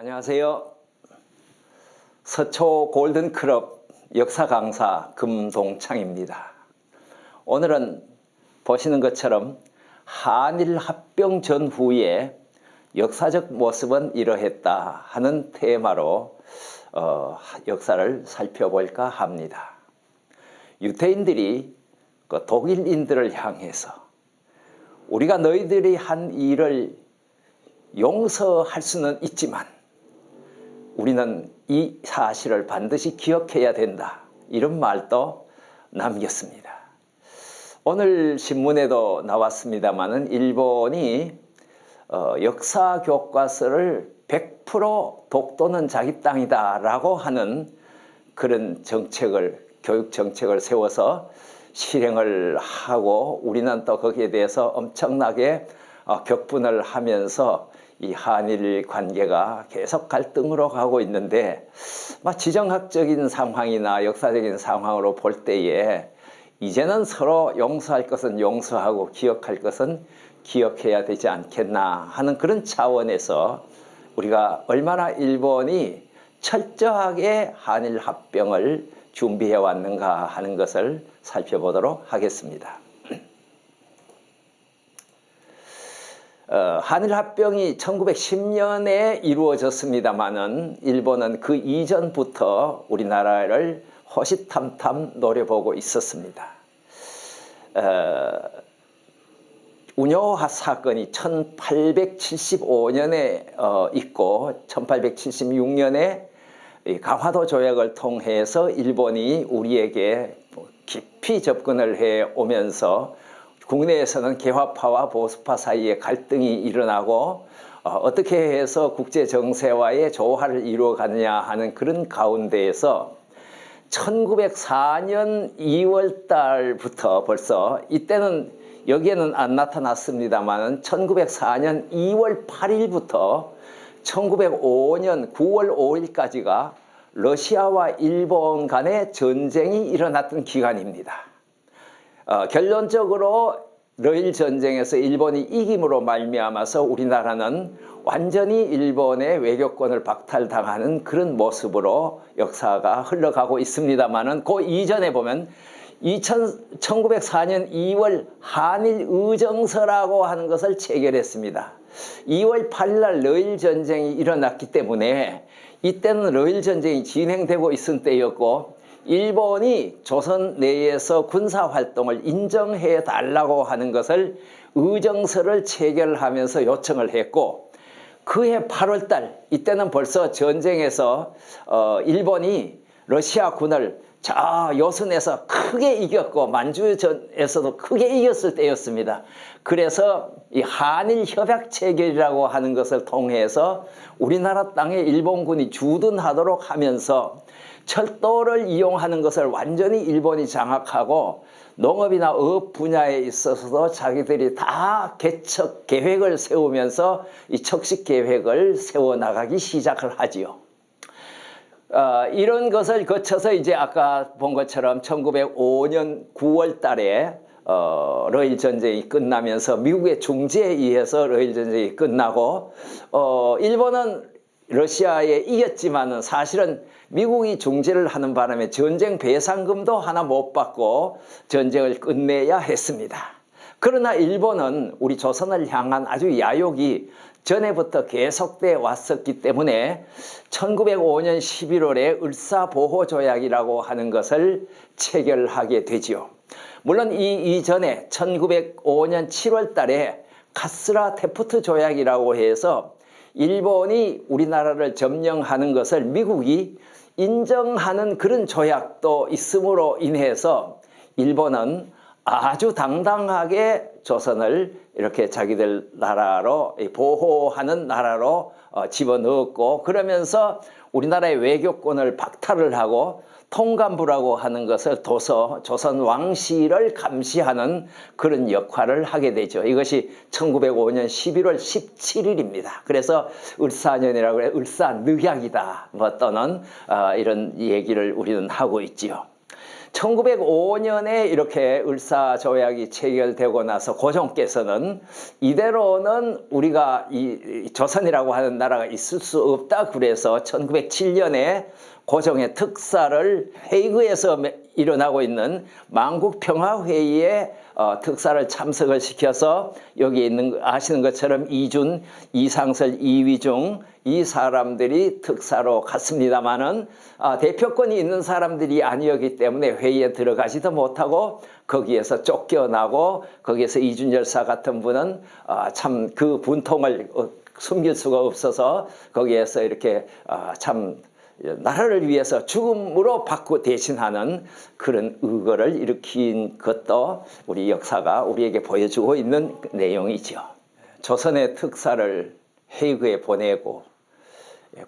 안녕하세요. 서초 골든클럽 역사 강사 금동창입니다. 오늘은 보시는 것처럼 한일 합병 전후의 역사적 모습은 이러했다 하는 테마로 역사를 살펴볼까 합니다. 유태인들이 그 독일인들을 향해서 우리가 너희들이 한 일을 용서할 수는 있지만 우리는 이 사실을 반드시 기억해야 된다, 이런 말도 남겼습니다. 오늘 신문에도 나왔습니다마는 일본이 역사 교과서를 100% 독도는 자기 땅이다 라고 하는 그런 정책을, 교육 정책을 세워서 실행을 하고, 우리는 또 거기에 대해서 엄청나게 격분을 하면서 이 한일 관계가 계속 갈등으로 가고 있는데, 지정학적인 상황이나 역사적인 상황으로 볼 때에 이제는 서로 용서할 것은 용서하고 기억할 것은 기억해야 되지 않겠나 하는 그런 차원에서 우리가 얼마나 일본이 철저하게 한일 합병을 준비해 왔는가 하는 것을 살펴보도록 하겠습니다. 한일 합병이 1910년에 이루어졌습니다마는 일본은 그 이전부터 우리나라를 호시탐탐 노려보고 있었습니다. 운요 사건이 1875년에 있고 1876년에 강화도 조약을 통해서 일본이 우리에게 깊이 접근을 해 오면서 국내에서는 개화파와 보수파 사이에 갈등이 일어나고 어떻게 해서 국제 정세와의 조화를 이루어가느냐 하는 그런 가운데에서 1904년 2월 달부터 벌써, 이때는 여기에는 안 나타났습니다만 1904년 2월 8일부터 1905년 9월 5일까지가 러시아와 일본 간의 전쟁이 일어났던 기간입니다. 결론적으로 러일 전쟁에서 일본이 이김으로 말미암아서 우리나라는 완전히 일본의 외교권을 박탈당하는 그런 모습으로 역사가 흘러가고 있습니다만은, 그 이전에 보면 1904년 2월 한일의정서라고 하는 것을 체결했습니다. 2월 8일 날 러일 전쟁이 일어났기 때문에 이때는 러일 전쟁이 진행되고 있은 때였고, 일본이 조선 내에서 군사활동을 인정해 달라고 하는 것을 의정서를 체결하면서 요청을 했고, 그해 8월 달, 이때는 벌써 전쟁에서 일본이 러시아군을 저 요선에서 크게 이겼고 만주전에서도 크게 이겼을 때였습니다. 그래서 이 한일 협약 체결이라고 하는 것을 통해서 우리나라 땅에 일본군이 주둔하도록 하면서 철도를 이용하는 것을 완전히 일본이 장악하고, 농업이나 어업 분야에 있어서도 자기들이 다 개척 계획을 세우면서 이 척식 계획을 세워나가기 시작을 하지요. 이런 것을 거쳐서 이제 아까 본 것처럼 1905년 9월 달에 러일 전쟁이 끝나면서 미국의 중재에 의해서 러일 전쟁이 끝나고, 일본은 러시아에 이겼지만은 사실은 미국이 중재를 하는 바람에 전쟁 배상금도 하나 못 받고 전쟁을 끝내야 했습니다. 그러나 일본은 우리 조선을 향한 아주 야욕이 전에부터 계속돼 왔었기 때문에 1905년 11월에 을사보호조약이라고 하는 것을 체결하게 되지요. 물론 이 이전에 1905년 7월 달에 카스라 테프트 조약이라고 해서 일본이 우리나라를 점령하는 것을 미국이 인정하는 그런 조약도 있음으로 인해서 일본은 아주 당당하게 조선을 이렇게 자기들 나라로 보호하는 나라로 집어넣었고, 그러면서 우리나라의 외교권을 박탈을 하고 통감부라고 하는 것을 둬서 조선 왕실을 감시하는 그런 역할을 하게 되죠. 이것이 1905년 11월 17일입니다. 그래서 을사년이라고 해요. 을사늑약이다 또는 이런 얘기를 우리는 하고 있지요. 1905년에 이렇게 을사조약이 체결되고 나서 고종께서는 이대로는 우리가 이 조선이라고 하는 나라가 있을 수 없다 그래서 1907년에 고종의 특사를 헤이그에서 일어나고 있는 만국평화회의에 특사를 참석을 시켜서 여기 있는 아시는 것처럼 이준, 이상설, 이위중 이 사람들이 특사로 갔습니다마는 대표권이 있는 사람들이 아니었기 때문에 회의에 들어가지도 못하고 거기에서 쫓겨나고 거기에서 이준 열사 같은 분은 참 그 분통을 숨길 수가 없어서 거기에서 이렇게 참 나라를 위해서 죽음으로 받고 대신하는 그런 의거를 일으킨 것도 우리 역사가 우리에게 보여주고 있는 내용이죠. 조선의 특사를 헤이그에 보내고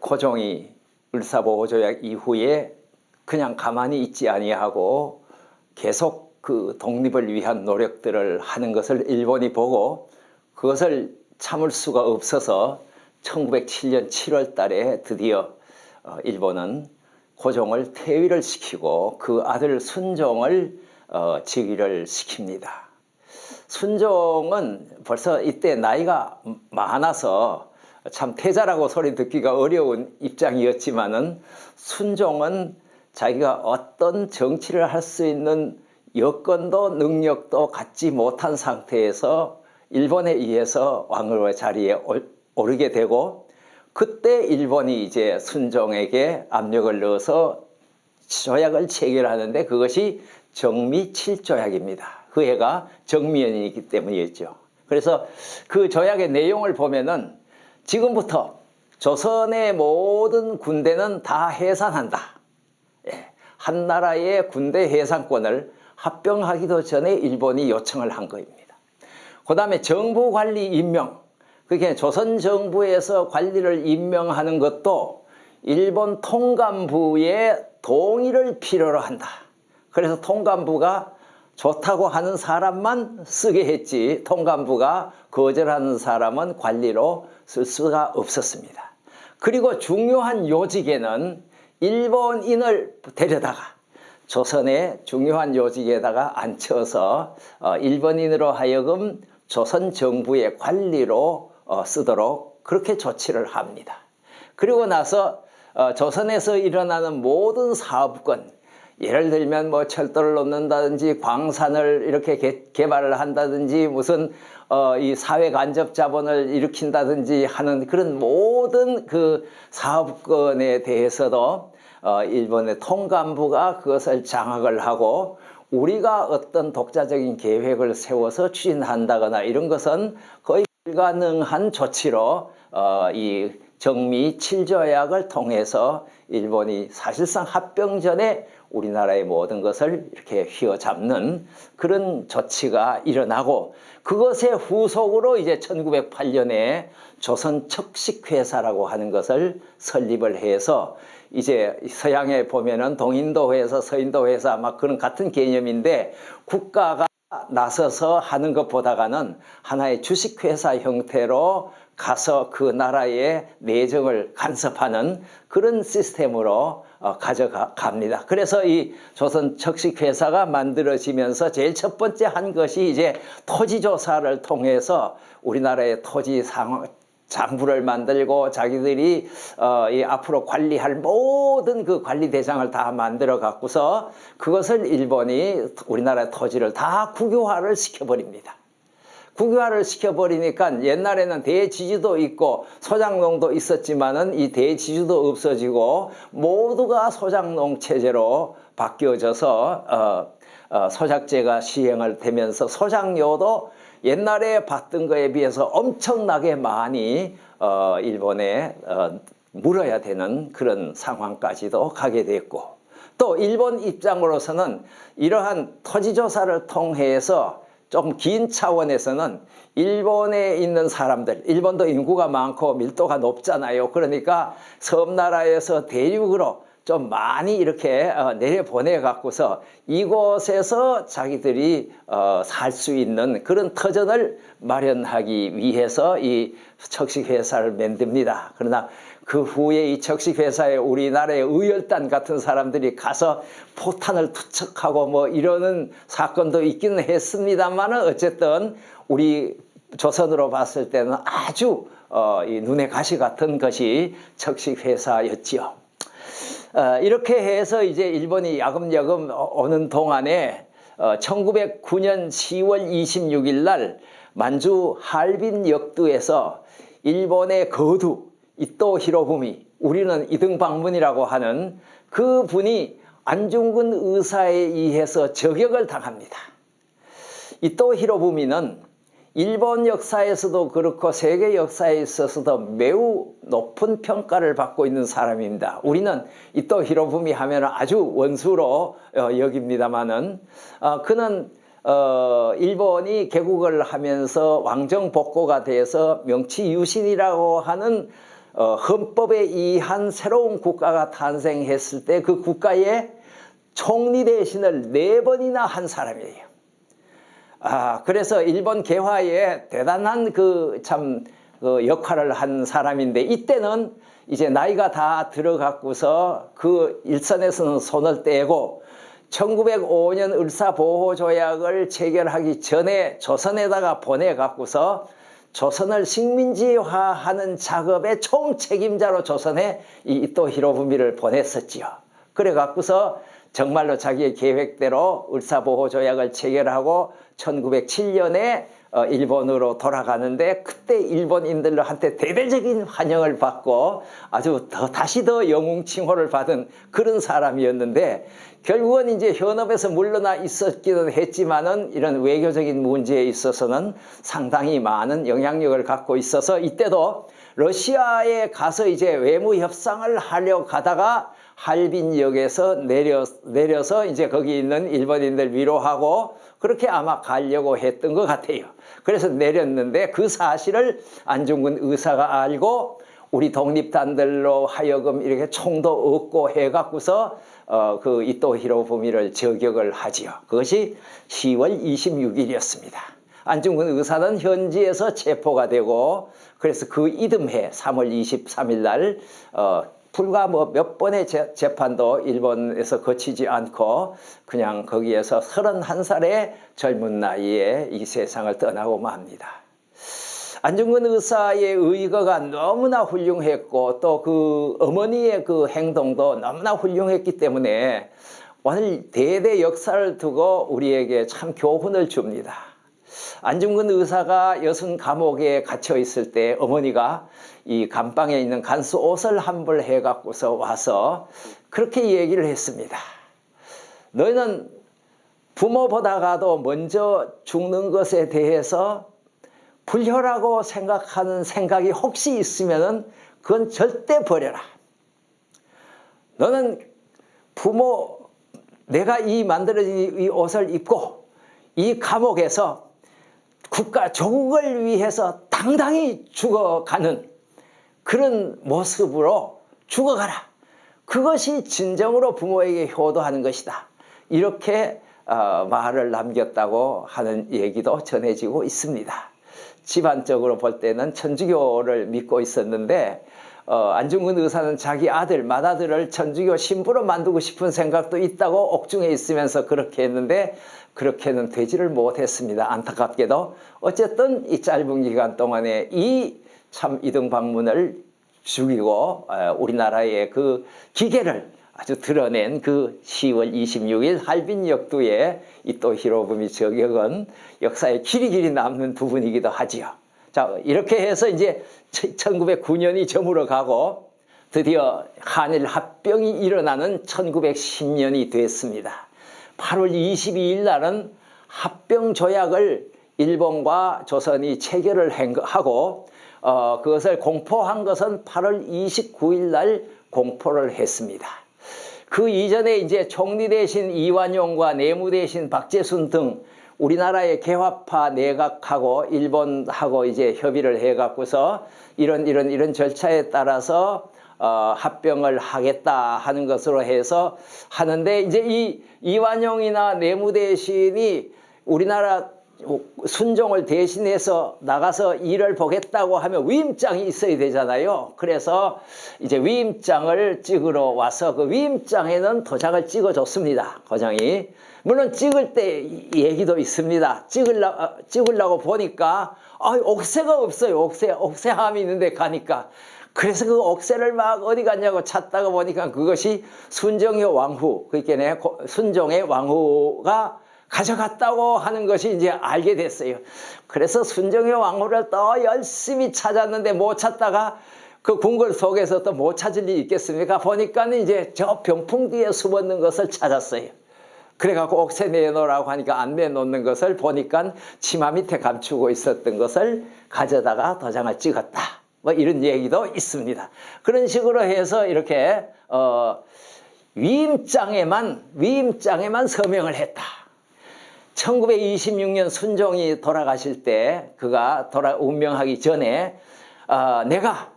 고종이 을사보호조약 이후에 그냥 가만히 있지 아니하고 계속 그 독립을 위한 노력들을 하는 것을 일본이 보고 그것을 참을 수가 없어서 1907년 7월 달에 드디어 일본은 고종을 퇴위를 시키고 그 아들 순종을 즉위를 시킵니다. 순종은 벌써 이때 나이가 많아서 참 태자라고 소리 듣기가 어려운 입장이었지만은 순종은 자기가 어떤 정치를 할 수 있는 여건도 능력도 갖지 못한 상태에서 일본에 의해서 왕의 자리에 오르게 되고 그때 일본이 이제 순종에게 압력을 넣어서 조약을 체결하는데 그것이 정미 7조약입니다. 그 해가 정미연이기 때문이었죠. 그래서 그 조약의 내용을 보면은 지금부터 조선의 모든 군대는 다 해산한다. 한 나라의 군대 해산권을 합병하기도 전에 일본이 요청을 한 겁니다. 그 다음에 정부 관리 임명. 그게 조선 정부에서 관리를 임명하는 것도 일본 통감부의 동의를 필요로 한다. 그래서 통감부가 좋다고 하는 사람만 쓰게 했지 통감부가 거절하는 사람은 관리로 쓸 수가 없었습니다. 그리고 중요한 요직에는 일본인을 데려다가 조선의 중요한 요직에다가 앉혀서 일본인으로 하여금 조선 정부의 관리로 쓰도록 그렇게 조치를 합니다. 그리고 나서 조선에서 일어나는 모든 사업권, 예를 들면 뭐 철도를 놓는다든지 광산을 이렇게 개발을 한다든지 무슨 이 사회 간접 자본을 일으킨다든지 하는 그런 모든 그 사업권에 대해서도 일본의 통감부가 그것을 장악을 하고 우리가 어떤 독자적인 계획을 세워서 추진한다거나 이런 것은 거의 불가능한 조치로 이 정미 7조약을 통해서 일본이 사실상 합병 전에 우리나라의 모든 것을 이렇게 휘어잡는 그런 조치가 일어나고 그것의 후속으로 이제 1908년에 조선척식회사라고 하는 것을 설립을 해서 이제 서양에 보면은 동인도 회사, 서인도 회사 막 그런 같은 개념인데 국가가 나서서 하는 것보다는 하나의 주식회사 형태로 가서 그 나라의 내정을 간섭하는 그런 시스템으로 가져갑니다. 그래서 이 조선척식회사가 만들어지면서 제일 첫 번째 한 것이 이제 토지조사를 통해서 우리나라의 토지 상황 장부를 만들고 자기들이 이 앞으로 관리할 모든 그 관리 대상을 다 만들어 갖고서 그것을 일본이 우리나라 토지를 다 국유화를 시켜버립니다. 국유화를 시켜버리니까 옛날에는 대지주도 있고 소장농도 있었지만은 이 대지주도 없어지고 모두가 소장농 체제로 바뀌어져서 소작제가 시행을 되면서 소장료도 옛날에 받던 거에 비해서 엄청나게 많이 일본에 물어야 되는 그런 상황까지도 가게 됐고 또 일본 입장으로서는 이러한 토지조사를 통해서 좀 긴 차원에서는 일본에 있는 사람들, 일본도 인구가 많고 밀도가 높잖아요. 그러니까 섬나라에서 대륙으로 좀 많이 이렇게 내려보내 갖고서 이곳에서 자기들이 살 수 있는 그런 터전을 마련하기 위해서 이 척식회사를 만듭니다. 그러나 그 후에 이 적식회사에 우리나라의 의열단 같은 사람들이 가서 포탄을 투척하고 뭐 이러는 사건도 있기는 했습니다만은 어쨌든 우리 조선으로 봤을 때는 아주 이 눈에 가시 같은 것이 적식회사였지요. 이렇게 해서 이제 일본이 야금야금 오는 동안에 1909년 10월 26일 날 만주 할빈 역두에서 일본의 거두 이토 히로부미, 우리는 이등방문이라고 하는 그 분이 안중근 의사에 의해서 저격을 당합니다. 이토 히로부미는 일본 역사에서도 그렇고 세계 역사에 있어서도 매우 높은 평가를 받고 있는 사람입니다. 우리는 이토 히로부미 하면 아주 원수로 여깁니다마는 그는 일본이 개국을 하면서 왕정복고가 돼서 명치유신이라고 하는 헌법에 의한 새로운 국가가 탄생했을 때 그 국가의 총리 대신을 4번이나 한 사람이에요. 그래서 일본 개화에 대단한 역할을 한 사람인데 이때는 이제 나이가 다 들어갔고서 그 일선에서는 손을 떼고 1905년 을사보호조약을 체결하기 전에 조선에다가 보내갖고서 조선을 식민지화하는 작업의 총책임자로 조선에 이 이토 히로부미를 보냈었지요. 그래 갖고서 정말로 자기의 계획대로 을사보호조약을 체결하고 1907년에 일본으로 돌아가는데 그때 일본인들한테 대대적인 환영을 받고 아주 다시 더 영웅 칭호를 받은 그런 사람이었는데 결국은 이제 현업에서 물러나 있었기는 했지만은 이런 외교적인 문제에 있어서는 상당히 많은 영향력을 갖고 있어서 이때도 러시아에 가서 이제 외무 협상을 하려고 가다가 할빈역에서 내려서 이제 거기 있는 일본인들 위로하고 그렇게 아마 가려고 했던 것 같아요. 그래서 내렸는데 그 사실을 안중근 의사가 알고 우리 독립단들로 하여금 이렇게 총도 얻고 해갖고서 그 이토 히로부미를 저격을 하지요. 그것이 10월 26일이었습니다. 안중근 의사는 현지에서 체포가 되고 그래서 그 이듬해 3월 23일 날 불과 몇 번의 재판도 일본에서 거치지 않고 그냥 거기에서 31살의 젊은 나이에 이 세상을 떠나고 맙니다. 안중근 의사의 의거가 너무나 훌륭했고 또 그 어머니의 그 행동도 너무나 훌륭했기 때문에 오늘 대대 역사를 두고 우리에게 참 교훈을 줍니다. 안중근 의사가 여순 감옥에 갇혀 있을 때 어머니가 이 감방에 있는 간수 옷을 한벌 해갖고서 와서 그렇게 얘기를 했습니다. 너희는 부모보다가도 먼저 죽는 것에 대해서 불효라고 생각하는 생각이 혹시 있으면은 그건 절대 버려라. 너는 내가 이 만들어진 이 옷을 입고 이 감옥에서 국가 조국을 위해서 당당히 죽어가는 그런 모습으로 죽어가라. 그것이 진정으로 부모에게 효도하는 것이다. 이렇게 말을 남겼다고 하는 얘기도 전해지고 있습니다. 집안적으로 볼 때는 천주교를 믿고 있었는데 안중근 의사는 자기 맏아들을 천주교 신부로 만들고 싶은 생각도 있다고 옥중에 있으면서 그렇게 했는데 그렇게는 되지를 못했습니다. 안타깝게도 어쨌든 이 짧은 기간 동안에 이 참 이등방문을 죽이고 우리나라의 그 기계를 아주 드러낸 그 10월 26일 할빈 역두의 이토 히로부미 저격은 역사에 길이 남는 부분이기도 하지요. 자, 이렇게 해서 이제 1909년이 저물어 가고 드디어 한일 합병이 일어나는 1910년이 됐습니다. 8월 22일 날은 합병 조약을 일본과 조선이 체결을 하고 그것을 공포한 것은 8월 29일 날 공포를 했습니다. 그 이전에 이제 총리 대신 이완용과 내무 대신 박재순 등 우리나라의 개화파 내각하고 일본하고 이제 협의를 해갖고서 이런 절차에 따라서 합병을 하겠다 하는 것으로 해서 하는데 이제 이 이완용이나 내무 대신이 우리나라 순종을 대신해서 나가서 일을 보겠다고 하면 위임장이 있어야 되잖아요. 그래서 이제 위임장을 찍으러 와서 그 위임장에는 도장을 찍어줬습니다. 거장이. 물론 찍을 때 얘기도 있습니다. 찍으려고 보니까 옥새가 없어요. 옥새함이 있는데 가니까. 그래서 그 옥새를 막 어디 갔냐고 찾다가 보니까 그것이 순종의 왕후, 그러니까 순종의 왕후가 가져갔다고 하는 것이 이제 알게 됐어요. 그래서 순종의 왕후를 또 열심히 찾았는데 못 찾다가 그 궁궐 속에서 또 못 찾을 일이 있겠습니까? 보니까 이제 저 병풍 뒤에 숨었는 것을 찾았어요. 그래갖고 옥새 내놓으라고 하니까 안 내놓는 것을 보니까 치마 밑에 감추고 있었던 것을 가져다가 도장을 찍었다. 뭐 이런 얘기도 있습니다. 그런 식으로 해서 이렇게 위임장에만 서명을 했다. 1926년 순종이 돌아가실 때 그가 운명하기 전에 내가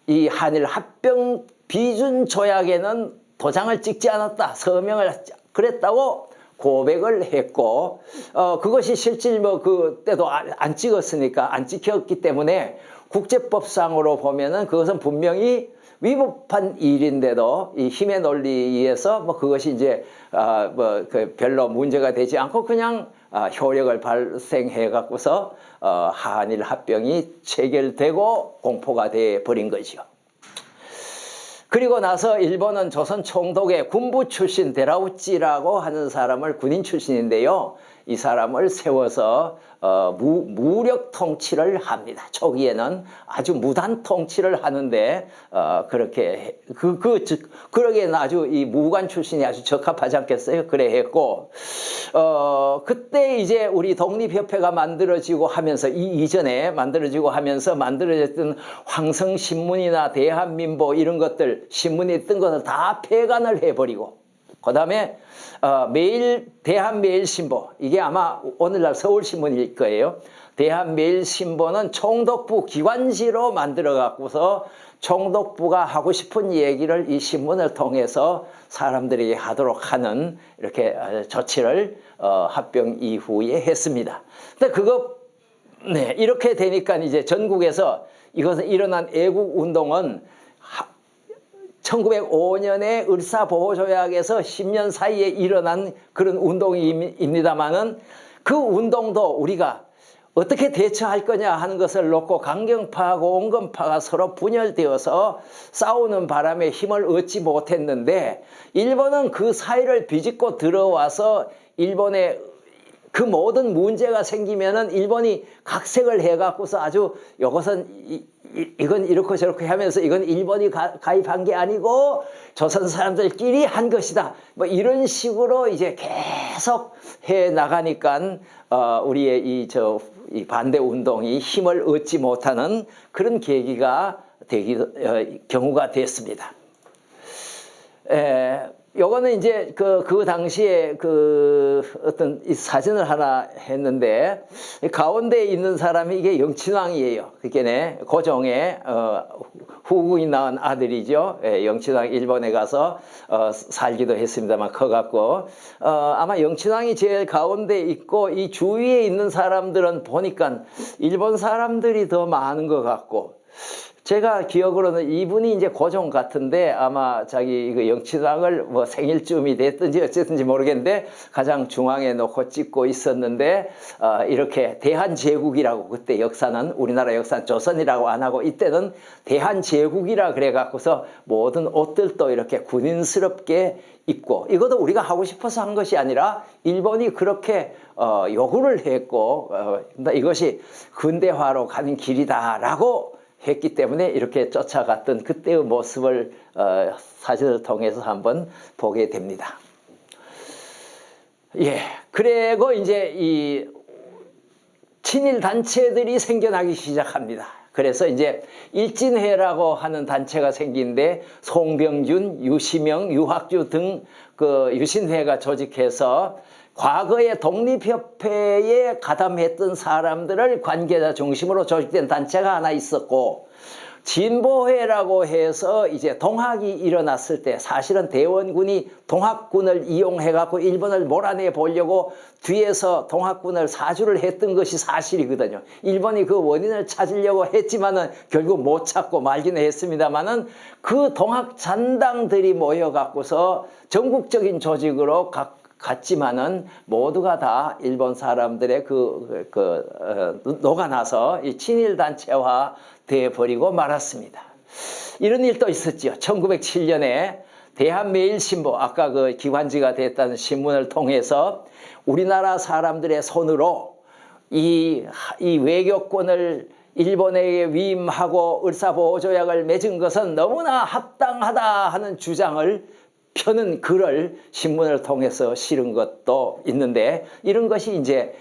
이 한일 합병 비준 조약에는 도장을 찍지 않았다. 서명을 그랬다고 고백을 했고 그것이 실질 뭐 그때도 안 찍었으니까 안 찍혔기 때문에 국제법상으로 보면은 그것은 분명히 위법한 일인데도 이 힘의 논리에 의해서 뭐 그것이 이제 별로 문제가 되지 않고 그냥 효력을 발생해 갖고서 한일 합병이 체결되고 공포가 돼 버린 거죠. 그리고 나서 일본은 조선 총독의 군부 출신 데라우찌라고 하는 사람을 군인 출신인데요. 이 사람을 세워서 무력 통치를 합니다. 초기에는 아주 무단 통치를 하는데 그렇게 그러기에는 아주 이 무관 출신이 아주 적합하지 않겠어요? 그래 했고 그때 이제 우리 독립협회가 만들어지고 하면서 이전에 만들어지고 하면서 만들어졌던 황성신문이나 대한민보 이런 것들 신문이 있던 것을 다 폐간을 해버리고 그 다음에 대한매일신보 이게 아마 오늘날 서울신문일 거예요. 대한매일신보는 총독부 기관지로 만들어 갖고서 총독부가 하고 싶은 얘기를 이 신문을 통해서 사람들에게 하도록 하는 이렇게 조치를 합병 이후에 했습니다. 근데 이렇게 되니까 이제 전국에서 이것은 일어난 애국 운동은 1905년에 을사보호조약에서 10년 사이에 일어난 그런 운동입니다만은 그 운동도 우리가 어떻게 대처할 거냐 하는 것을 놓고 강경파하고 온건파가 서로 분열되어서 싸우는 바람에 힘을 얻지 못했는데 일본은 그 사이를 비집고 들어와서 일본의 그 모든 문제가 생기면은 일본이 각색을 해갖고서 아주 이것은 이건 이렇고 저렇게 하면서 이건 일본이 가입한 게 아니고 조선 사람들끼리 한 것이다. 뭐 이런 식으로 이제 계속 해 나가니까 우리의 이 반대 운동이 힘을 얻지 못하는 그런 계기가 경우가 됐습니다. 요거는 이제 그 당시에 어떤 이 사진을 하나 했는데 가운데 있는 사람이 이게 영친왕이에요. 그게 고종의 후궁이 낳은 아들이죠. 영친왕 일본에 가서 살기도 했습니다만 커갖고 아마 영친왕이 제일 가운데 있고 이 주위에 있는 사람들은 보니까 일본 사람들이 더 많은 것 같고 제가 기억으로는 이분이 이제 고종 같은데 아마 자기 영친왕을 뭐 생일쯤이 됐든지 어쨌든지 모르겠는데 가장 중앙에 놓고 찍고 있었는데 이렇게 대한제국이라고 그때 역사는 우리나라 역사는 조선이라고 안 하고 이때는 대한제국이라 그래 갖고서 모든 옷들도 이렇게 군인스럽게 입고 이것도 우리가 하고 싶어서 한 것이 아니라 일본이 그렇게 요구를 했고 이것이 근대화로 가는 길이다라고 했기 때문에 이렇게 쫓아갔던 그때의 모습을 사진을 통해서 한번 보게 됩니다. 그리고 이제 이 친일 단체들이 생겨나기 시작합니다. 그래서 이제 일진회라고 하는 단체가 생긴데 송병준, 유시명, 유학주 등 유신회가 조직해서 과거에 독립협회에 가담했던 사람들을 관계자 중심으로 조직된 단체가 하나 있었고 진보회라고 해서 이제 동학이 일어났을 때 사실은 대원군이 동학군을 이용해 갖고 일본을 몰아내 보려고 뒤에서 동학군을 사주를 했던 것이 사실이거든요. 일본이 그 원인을 찾으려고 했지만은 결국 못 찾고 말기는 했습니다만은 그 동학 잔당들이 모여 갖고서 전국적인 조직으로 갔지만은 모두가 다 일본 사람들의 녹아나서 이 친일 단체화 되어버리고 말았습니다. 이런 일도 있었죠. 1907년에 대한매일신보, 아까 그 기관지가 됐다는 신문을 통해서 우리나라 사람들의 손으로 이 외교권을 일본에게 위임하고 을사보호조약을 맺은 것은 너무나 합당하다 하는 주장을 펴는 글을 신문을 통해서 실은 것도 있는데, 이런 것이 이제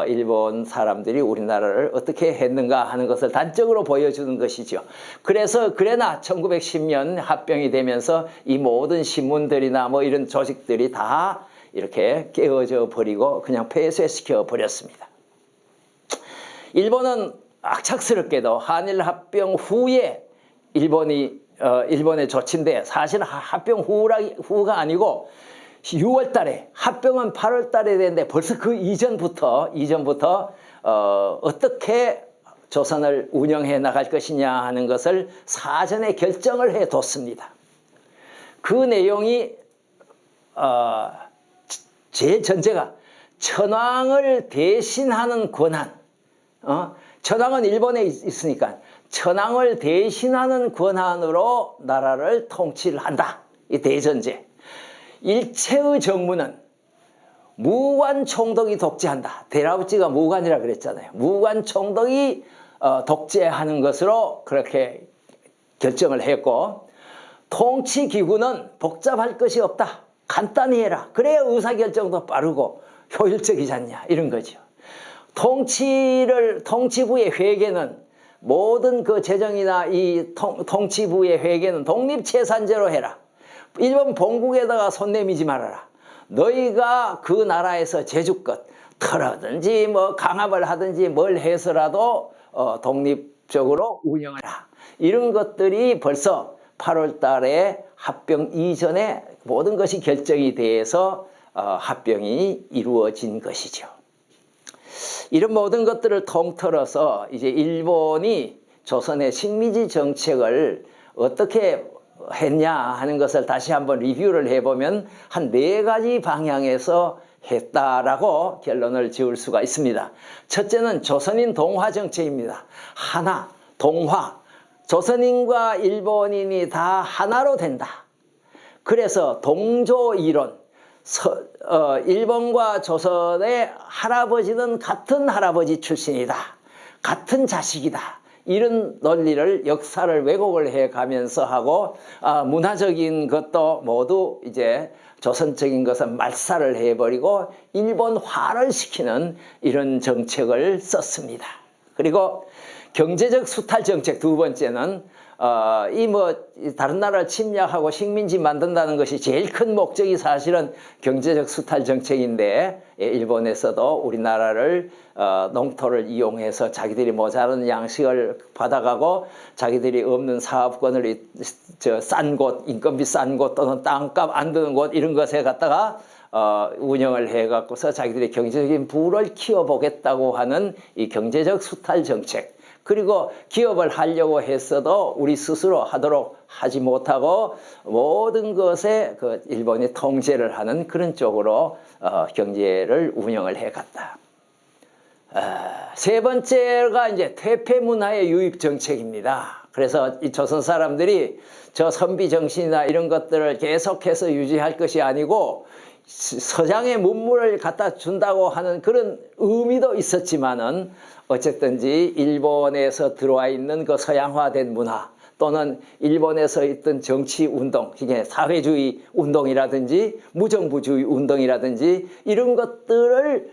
일본 사람들이 우리나라를 어떻게 했는가 하는 것을 단적으로 보여주는 것이죠. 그래서 그래나 1910년 합병이 되면서 이 모든 신문들이나 뭐 이런 조직들이 다 이렇게 깨어져 버리고 그냥 폐쇄시켜 버렸습니다. 일본은 악착스럽게도 한일 합병 후에 일본의 조치인데, 사실 합병 후가 아니고 6월 달에, 합병은 8월 달에 됐는데 벌써 그 이전부터 어떻게 조선을 운영해 나갈 것이냐 하는 것을 사전에 결정을 해 뒀습니다. 그 내용이 제일 전제가 천황을 대신하는 권한, 천황은 일본에 있으니까 천황을 대신하는 권한으로 나라를 통치를 한다. 이 대전제. 일체의 정무는 무관 총독이 독재한다. 대라우찌가 무관이라 그랬잖아요. 무관 총독이 독재하는 것으로 그렇게 결정을 했고, 통치기구는 복잡할 것이 없다. 간단히 해라. 그래야 의사결정도 빠르고 효율적이지 않냐. 이런 거죠. 통치부의 회계는 모든 그 재정이나 이 통치부의 회계는 독립채산제로 해라. 일본 본국에다가 손 내미지 말아라. 너희가 그 나라에서 제주껏 털하든지 뭐 강압을 하든지 뭘 해서라도 독립적으로 운영을 하라. 이런 것들이 벌써 8월 달에 합병 이전에 모든 것이 결정이 돼서 합병이 이루어진 것이죠. 이런 모든 것들을 통틀어서 이제 일본이 조선의 식민지 정책을 어떻게 했냐 하는 것을 다시 한번 리뷰를 해보면 한 4가지 방향에서 했다라고 결론을 지을 수가 있습니다. 첫째는 조선인 동화 정책입니다. 하나, 동화. 조선인과 일본인이 다 하나로 된다. 그래서 동조 이론. 일본과 조선의 할아버지는 같은 할아버지 출신이다. 같은 자식이다. 이런 논리를, 역사를 왜곡을 해 가면서 하고, 문화적인 것도 모두 이제 조선적인 것은 말살을 해버리고 일본화를 시키는 이런 정책을 썼습니다. 그리고 경제적 수탈 정책, 두 번째는 다른 나라를 침략하고 식민지 만든다는 것이 제일 큰 목적이 사실은 경제적 수탈 정책인데, 일본에서도 우리나라를 농토를 이용해서 자기들이 모자라는 양식을 받아가고 자기들이 없는 사업권을 싼 곳, 인건비 싼 곳 또는 땅값 안 드는 곳 이런 것에 갖다가 운영을 해갖고서 자기들이 경제적인 부를 키워보겠다고 하는 이 경제적 수탈 정책. 그리고 기업을 하려고 했어도 우리 스스로 하도록 하지 못하고 모든 것에 그 일본이 통제를 하는 그런 쪽으로 경제를 운영을 해갔다. 세 번째가 이제 퇴폐 문화의 유입 정책입니다. 그래서 이 조선 사람들이 저 선비 정신이나 이런 것들을 계속해서 유지할 것이 아니고 서장의 문물을 갖다 준다고 하는 그런 의미도 있었지만은, 어쨌든지 일본에서 들어와 있는 그 서양화된 문화 또는 일본에서 있던 정치 운동, 이게 사회주의 운동이라든지 무정부주의 운동이라든지 이런 것들을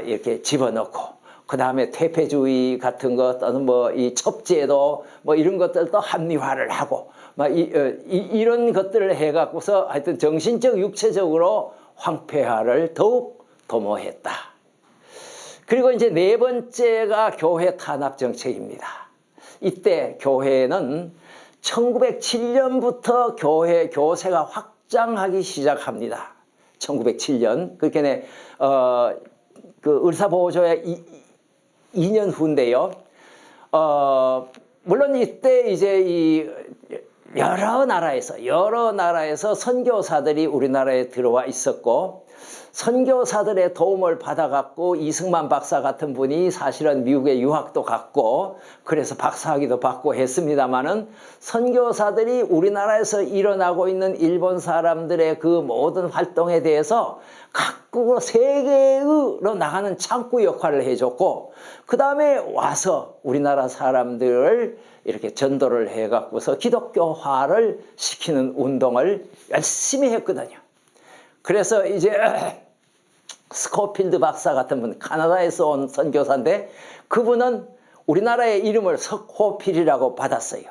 이렇게 집어넣고, 그 다음에 퇴폐주의 같은 것 또는 뭐 이 첩제도 뭐 이런 것들도 합리화를 하고 이런 것들을 해갖고서 하여튼 정신적 육체적으로 황폐화를 더욱 도모했다. 그리고 이제 네 번째가 교회 탄압 정책입니다. 이때 교회는 1907년부터 교회 교세가 확장하기 시작합니다. 1907년. 그렇게 그 을사보호조약 2년 후인데요. 물론 이때 이제 이 여러 나라에서 선교사들이 우리나라에 들어와 있었고, 선교사들의 도움을 받아갖고 이승만 박사 같은 분이 사실은 미국에 유학도 갔고 그래서 박사학위도 받고 했습니다마는, 선교사들이 우리나라에서 일어나고 있는 일본 사람들의 그 모든 활동에 대해서 각국으로 세계로 나가는 창구 역할을 해줬고, 그 다음에 와서 우리나라 사람들을 이렇게 전도를 해갖고서 기독교화를 시키는 운동을 열심히 했거든요. 그래서 이제 스코필드 박사 같은 분, 카나다에서 온 선교사인데 그분은 우리나라의 이름을 석호필이라고 받았어요.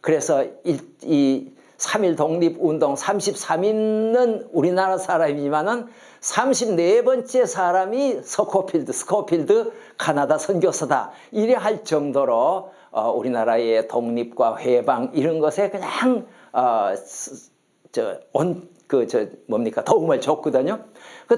그래서 이 3.1 독립운동 33인은 우리나라 사람이지만은 34번째 사람이 스코필드 카나다 선교사다, 이래 할 정도로 우리나라의 독립과 해방 이런 것에 그냥 도움을 줬거든요.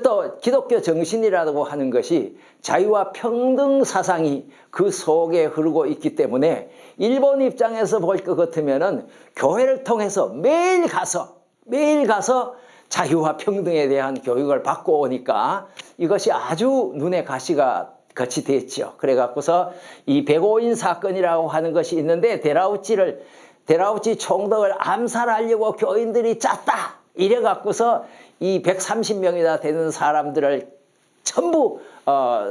또 기독교 정신이라고 하는 것이 자유와 평등 사상이 그 속에 흐르고 있기 때문에 일본 입장에서 볼 것 같으면은 교회를 통해서 매일 가서 자유와 평등에 대한 교육을 받고 오니까 이것이 아주 눈에 가시가 같이 됐죠. 그래 갖고서 이 백오인 사건이라고 하는 것이 있는데, 데라우치 총독을 암살하려고 교인들이 짰다, 이래 갖고서 이 130명이나 되는 사람들을 전부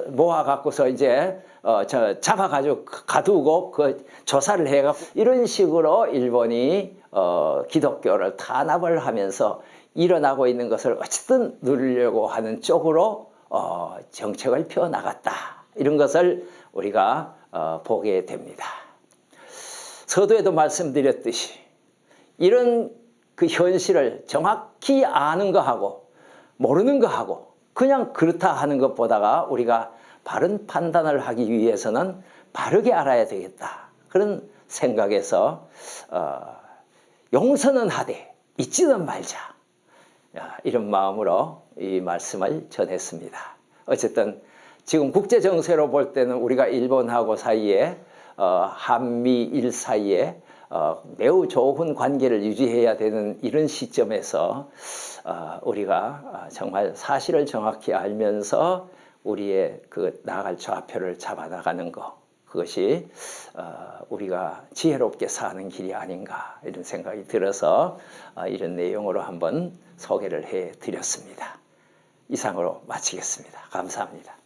모아 갖고서 이제 잡아가지고 가두고 그 조사를 해갖고, 이런 식으로 일본이 기독교를 탄압을 하면서 일어나고 있는 것을 어쨌든 누리려고 하는 쪽으로 정책을 펴 나갔다, 이런 것을 우리가 보게 됩니다. 서두에도 말씀드렸듯이 이런 그 현실을 정확히 아는 거하고 모르는 거하고 그냥 그렇다 하는 것보다가 우리가 바른 판단을 하기 위해서는 바르게 알아야 되겠다, 그런 생각에서 용서는 하되 잊지는 말자, 이런 마음으로 이 말씀을 전했습니다. 어쨌든 지금 국제 정세로 볼 때는 우리가 일본하고 사이에 한미일 사이에 매우 좋은 관계를 유지해야 되는 이런 시점에서 우리가 정말 사실을 정확히 알면서 우리의 그 나아갈 좌표를 잡아나가는 것, 그것이 우리가 지혜롭게 사는 길이 아닌가, 이런 생각이 들어서 이런 내용으로 한번 소개를 해드렸습니다. 이상으로 마치겠습니다. 감사합니다.